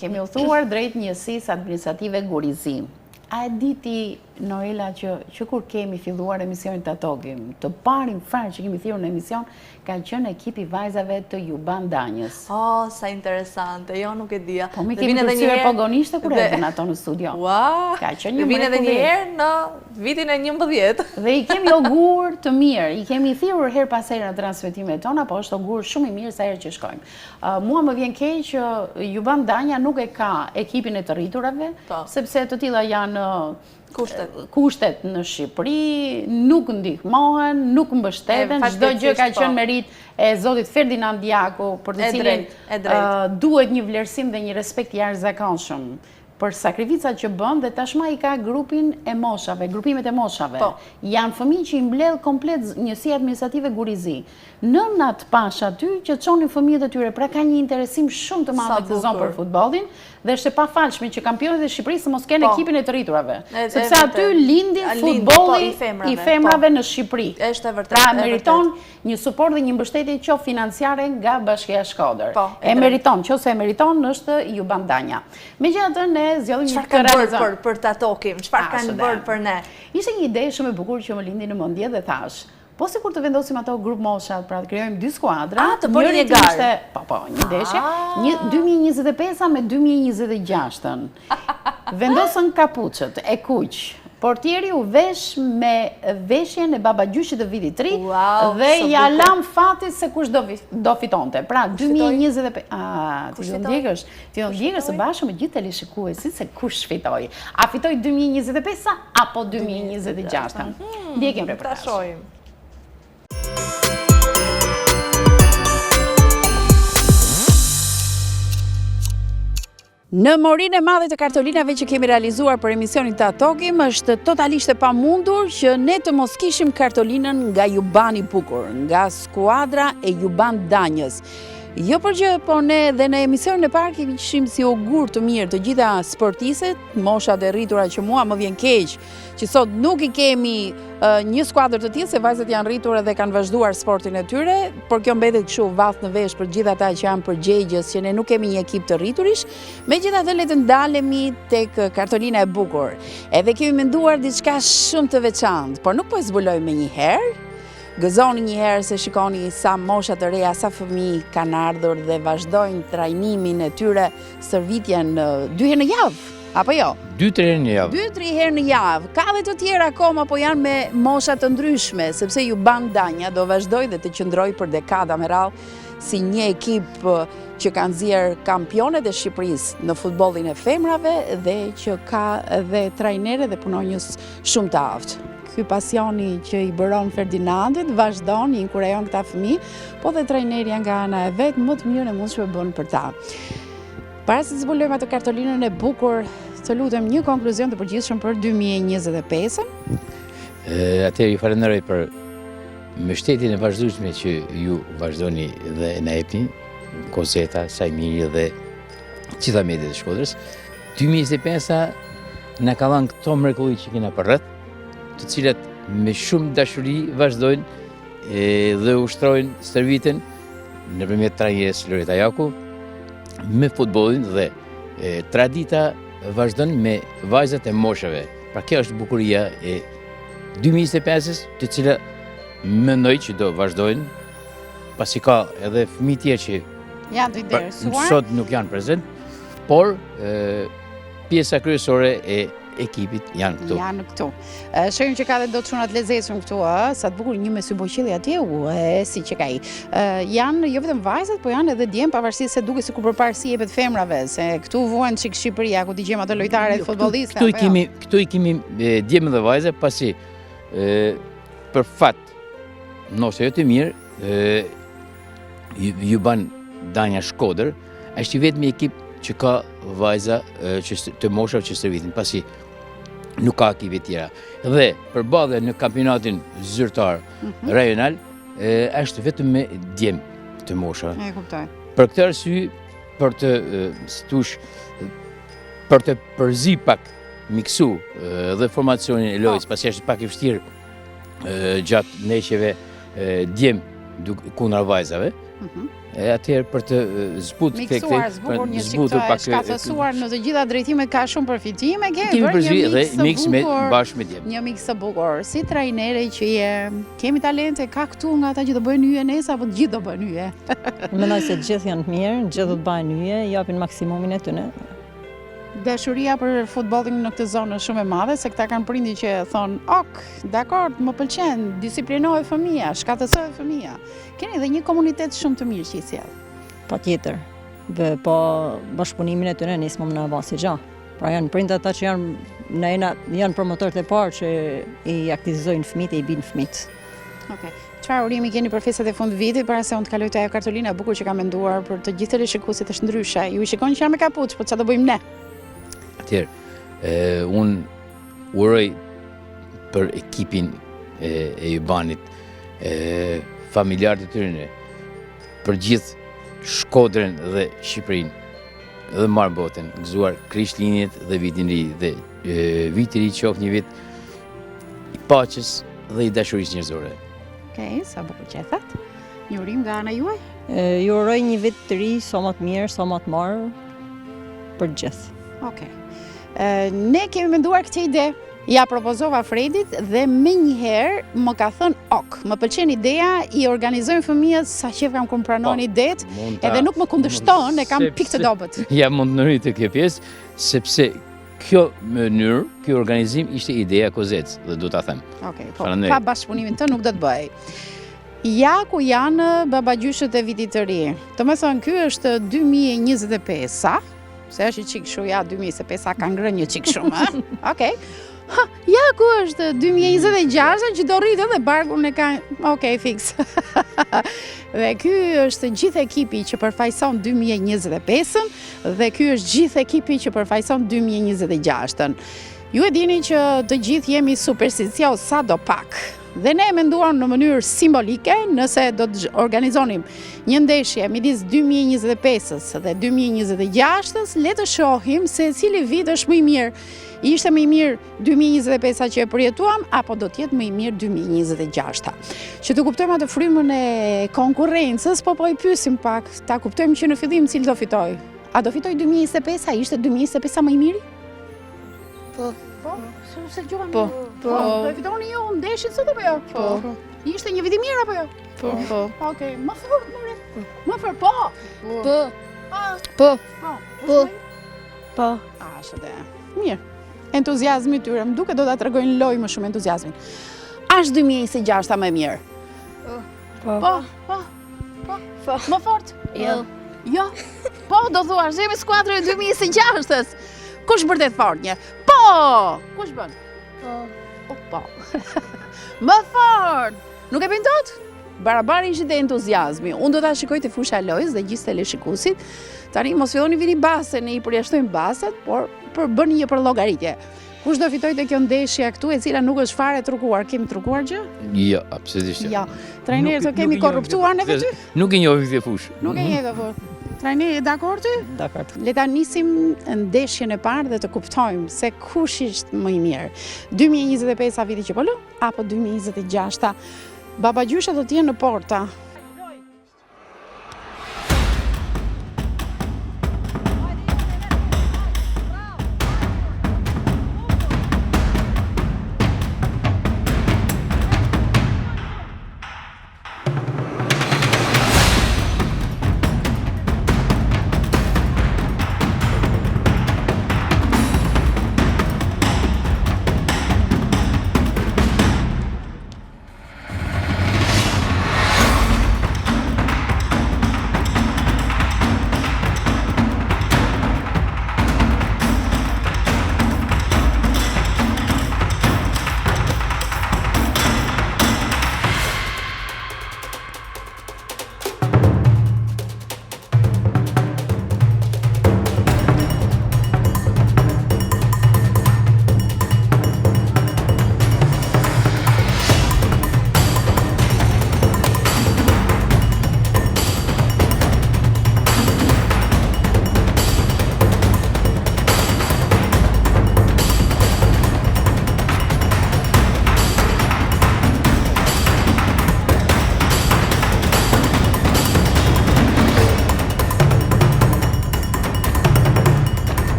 Kemi udhëtuar drejt njësisë administrative Gurizi. A e di ti, Noela, që kur kemi filluar emisionin të Atogim, të parin farë që kemi thirrur në emision, ka qenë ekipi vajzave të Juban Danjës. Oh, sa interesante, jo nuk e dija. Po mi kemi përcyer pogonishte kur erdhën ato në studio. Wow, ka qenë një vinë edhe një herë në vitin e 11. Dhe i kemi ogur të mirë, i kemi thirrur her pas here në transmetimet tona, po është ogur shumë i mirë sa herë që shkojmë. Mua më vjen keq që Juban Danja nuk e ka ekipin e të rriturave, sepse të tilla janë kushtet në Shqipëri, nuk ndihmohen, nuk mbështeten, çdo gjë ka qenë merit e zotit Ferdinand Diaku, për të cilin duhet një vlerësim dhe një respekt i jashtëzakonshëm për sakrificat që bën, dhe tashma i ka grupin e moshave, grupimet e moshave. Janë fëmijë që i mbledh komplet njësia administrative Gurizi. Nënat pash aty që çonin fëmijët e tyre, pra ka një interesim shumë të madh këtë zonë për futbollin, dhe është e pafalshme që kampionët e Shqipërisë mos kenë ekipin e të rriturave. Sepse aty lindi futbolli i femrave në Shqipëri. Është e vërtetë. Pra meriton një suport dhe një mbështetje qoftë financiare nga Bashkia Shkodër. E meriton, nëse e meriton është Juban Danja. Megjithatë ne zgjallim një këtë për të Atogim, çfarë kanë bërë për ne? Ishte një ide shumë e bukur që më lindi në mendje dhe thash, po sikur të vendosim ato grup moshat, pra të krijojmë 2 skuadra, të bëni një garë. Po, një ndeshje, 2025 me 2026-ën. Vendosën kapuçët e kuq. Portieri u vesh me veshjen e babagjyshit të vitit 3 dhe ja lam fatit se kush do fitonte. Pra 2025. Ti do ndjekësh së bashku me gjithë teleshikuesit se kush fitoi. A fitoi 2025 apo 2026? Ndjekim reportazh. Ta shohim. Në morinë e madhe të kartolinave që kemi realizuar për emisionin të Atogim, është totalisht e pamundur që ne të mos kishim kartolinën nga Jubani Bukur, nga skuadra e Juban Danjës. Jo për gjë, po ne dhe në emisionin e parë kemi qishim si ogur të mirë të gjitha sportiset, moshat e rritura që mua më vjen keq, që sot nuk i kemi një skuadër të tillë, se vajzat janë rritur dhe kanë vazhduar sportin e tyre, por kjo mbetet kështu vath në vesh për gjithë ata që janë përgjegjës, që ne nuk kemi një ekip të rriturish. Megjithatë le të ndalemi tek kartolina e bukur. Edhe kemi menduar diçka shumë të veçantë, por nuk po e zbulojmë me një herë. Gëzoni një herë se shikoni sa mosha të reja, sa fëmijë kanë ardhur dhe vazhdojnë trajnimin e tyre, stërvitjen 2 herë në javë, apo jo? 2-3 herë në javë. 2-3 herë në javë. Ka dhe të tjera akoma, po janë me mosha të ndryshme, sepse Juban Danja do vazhdoj dhe të qëndroj për dekada me radhë si një ekip që kanë nxjerrë kampionet e Shqipërisë në futbollin e femrave dhe që ka dhe trajnere dhe punonjës shumë të aftë. Ky pasioni që i bëron Ferdinandit vazhdon, i inkurajon këta fëmijë, po dhe trajnerja nga ana e vet më të mirë e mundshme bën për ta. Para se të zbulojmë atë kartolinën e bukur, të lutem një konkluzion të përgjithshëm për 2025-ën. Atëherë ju falenderoj për mbështetjen e vazhdueshme që ju vazhdoni dhe na jepni, Kozeta, Sajmiri dhe gjitha mediat e Shkodrës. 2025-a na ka dhënë këto mrekulli që kena për rreth, të cilat me shumë dashuri vazhdojnë dhe ushtrojnë stërvitjen nëpërmjet trajnerës Loreta Jaku me futbollin dhe tradita vazhdon me vajzat e moshave. Pra kjo është bukuria e 2025-s, të cilat mendoj që do vazhdojnë, pasi ka edhe fëmijë tjerë që janë të interesuar, sot nuk janë prezent, por pjesa kryesore e ekipit janë këtu. Janë këtu. Shohim që ka dhe do të shunat lezetshëm këtu, sa të bukur një me sy boqilli atje, si që ka i. Janë jo vetëm vajzat, po janë edhe djem, pavarësisht se duket sikur përparësi jepet femrave, se këtu vuan çik Shqipëria, ku dëgjojmë ato lojtare futbollistë. Këtu i kemi djem dhe vajza, pasi për fat, nëse jo të mirë, Juban Danja Shkodër është i vetmi ekip që ka vajza të moshave që stërvitin, pasi nuk ka ekipe tjera. Dhe përballë në kampionatin zyrtar rajonal, është vetëm me djem të moshave. E kuptoj. Për këtë arsye, për të për të përzi pak miksu dhe formacionin e lojës, pasi është pak i vështirë gjatë ndeshjeve djem kundra vajzave, Atëherë për të zbutur miksuar, zbukur një çik të shkatësuar në të gjitha drejtimet ka shumë përfitime, kemi dhe miks me bashkë me djem. Një miks të bukur. Si trajnere që je, kemi talente, ka këtu nga ata që do bëjnë hyje nesër apo të gjithë do bëjnë hyje? Mendoj se gjithë janë të mirë, gjithë do të bëjnë hyje, japin maksimumin e tyre. Dashuria për futbollin në këtë zonë është shumë e madhe, se këta kanë prindi që thonë, ok, dakord, më pëlqen, disiplinohet fëmia, shkatësohet fëmia. Keni edhe një komunitet shumë të mirë që i sjell. Patjetër. Dhe po bashkëpunimin e tyre nismëm në bazë gjatë. Pra janë prindë ata që janë promotorët e parë që i aktivizojnë fëmijët e i binë fëmijët. Okej. Çfarë urimi keni për festat e fund vitit para se unë të kaloj te ajo kartolina e bukur që ka menduar për të gjithë teleshikuesit është ndryshe. Ju i shikoni që jam me kapuç, po çfarë do bëjmë ne? Atëherë, unë uroj për ekipin e Jubanit, familjarët e tyre, për gjithë Shkodrën dhe Shqipërinë dhe marë botën, gëzuar Krishtlindjet dhe vitin ri dhe viti ri qoftë një vit i paqes dhe i dashurisë njerëzore. Okej, sa bukur që e that. Një urim nga ana juaj? Ju uroj një vit të ri, sa më të mirë, sa më të marë për gjithë. Okej. Ne kemi menduar këtë ide, ja propozova Fredit dhe me njëherë më ka thënë ok, më pëlqen ideja, i organizojmë fëmijët sa që kam kur pranoni det, edhe nuk më kundërshton, e kam pikë të dobët. Ja, mund të nëri të kjo pjesë, sepse kjo mënyrë, kjo organizim ishte ideja Kozec, dhe du ta them. Okej, po, pa bashkëpunimin të nuk do të bëj. Ja ku janë babagjyshët e vitit të ri. Të me thënë, ky është 2025-a, se është i qikë shu, ja 2025-a ka ngrënë një qikë shumë, okej. Ja ku është 2026 që do rritë dhe barkun e ka... Okej, fix. Dhe ky është gjithë ekipi që përfaqëson 2025-ën dhe ky është gjithë ekipi që përfaqëson 2026-ën. Ju e dini që të gjithë jemi supersticioz sa do pak. Dhe ne e menduam në mënyrë simbolike, nëse do të organizonim një ndeshje midis 2025-ës dhe 2026-ës, le të shohim se cili vit është më i mirë. Ishte më i mirë 2025-a që e përjetuam, apo do t'jetë më i mirë 2026-a. Që të kuptojmë atë frymën e konkurrencës, po i pyesim pak, ta kuptojmë që në fillim cili do fitoj. A do fitoj 2025-a? Ishte 2025-a më i miri? Po. Po? Se gjuha Po. Po. Do fitoni ju ndeshin sot apo jo? Po. Ishte një vit i mirë apo jo? Po. Po. Okej, më fort more. Më fort, po. Po. Po. Po. Po. Po. Ashtë mirë. Entuziazmi tyre, më duke do ta tregojnë loj më shumë entuziazmin. Ashtë 2026-a më mirë? Po. Po. Më fort? Jo. Jo? Po, do thuash, jemi skuadrë e 2026-ës. Kush bërtet fort një? Po! Kush bën? Po. Më fort! Nuk e bëjnë tot? Barabar ishit e entuziazmi. Unë do ta shikoj të fusha e lojës dhe gjithë teleshikuesit. Tani mos filloni vini base, ne i përjashtojmë baset, por bëni një për llogaritje. Kush do fitoj te kjo ndeshje këtu, e cila nuk është fare trukuar? Kemi trukuar gjë? Jo, absolutisht. Jo. Trajnerët kemi korruptuar neve ty? Nuk e njohim këtë fushë. Nuk e njeh apo. Trajneri, dakord ty? Dakord. Le ta nisim ndeshjen e parë dhe të kuptojmë se kush ishte më i mirë. 2025-a viti që po lë, apo 2026-a? Babagjysha do të jenë në porta.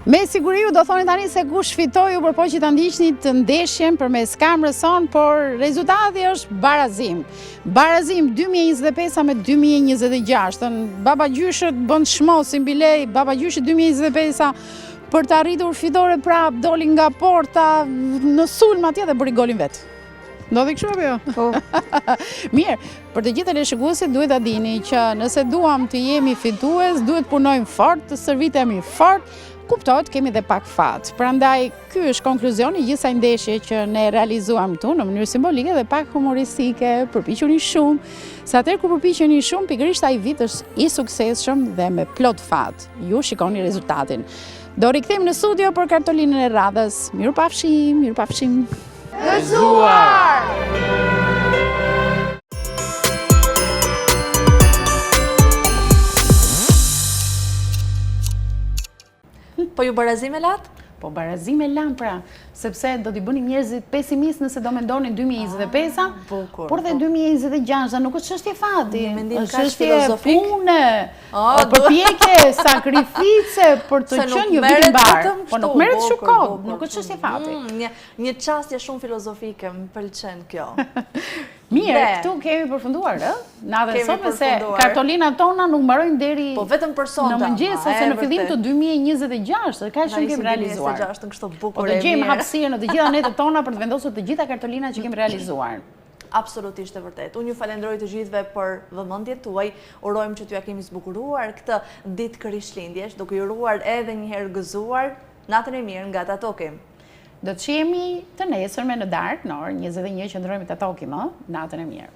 Me siguri ju do thoni tani se kush fitoi, ju përpoq që ta ndiqni të ndeshjen përmes kamerës son, por rezultati është barazim. Barazim 2025 me 2026. Baba Gjyshët bën shmosin bilej, Baba Gjyshët 2025 për të arritur fitore prap, doli nga porta në sulm atje dhe bëri golin vet. Ndodhi kështu apo jo? Po. Mirë, për të gjithë teleshikuesit duhet ta dini që nëse duam të jemi fitues, duhet punojmë fort, të shërbitemi fort. Kuptohet, kemi dhe pak fat. Prandaj, ky është konkluzioni i gjithë kësaj ndeshje që ne realizuam këtu në mënyrë simbolike dhe pak humoristike, përpiquni shumë. Sa atëherë kur përpiqeni shumë, pikërisht ai vit është i suksesshëm dhe me plot fat. Ju shikoni rezultatin. Do rikthehemi në studio për kartolinën e radhës. Mirupafshim, mirupafshim. Gëzuar! Po ju barazim e lat? Po barazim e lan pra, sepse do t'i bëni njerëzit pesimist nëse do mendonin 2025, bukur, por dhe 2026 nuk është çështje fati, mendim është kaq çështje filozofik? pune, përpjekje, sakrifice për të qenë një vit i mbar. Po nuk merret shumë kohë, nuk është çështje fati. Një çastje shumë filozofike, më pëlqen kjo. Mirë, këtu kemi përfunduar, ë? Natën Kemi sotme se përfunduar. kartolinat tona nuk mbarojnë deri Po vetëm për sonte. në mëngjes ose në fillim të 2026, kaq shumë kemi realizuar. Në kështu Po bukur do e gjejmë mirë. hapësirë në të gjitha netët tona për të vendosur të gjitha kartolinat që kemi realizuar. Absolutisht e vërtet. Unë ju falenderoj të gjithëve për vëmendjen tuaj. Urojmë që t'ju kemi zbukuruar këtë ditë Krishtlindjesh, duke ju uruar edhe një herë gëzuar. Natën e mirë nga Tatokim. Do të shihemi të nesërme në darkë, në orën 21 që ndrojmë të Tatokim, natën e mirë.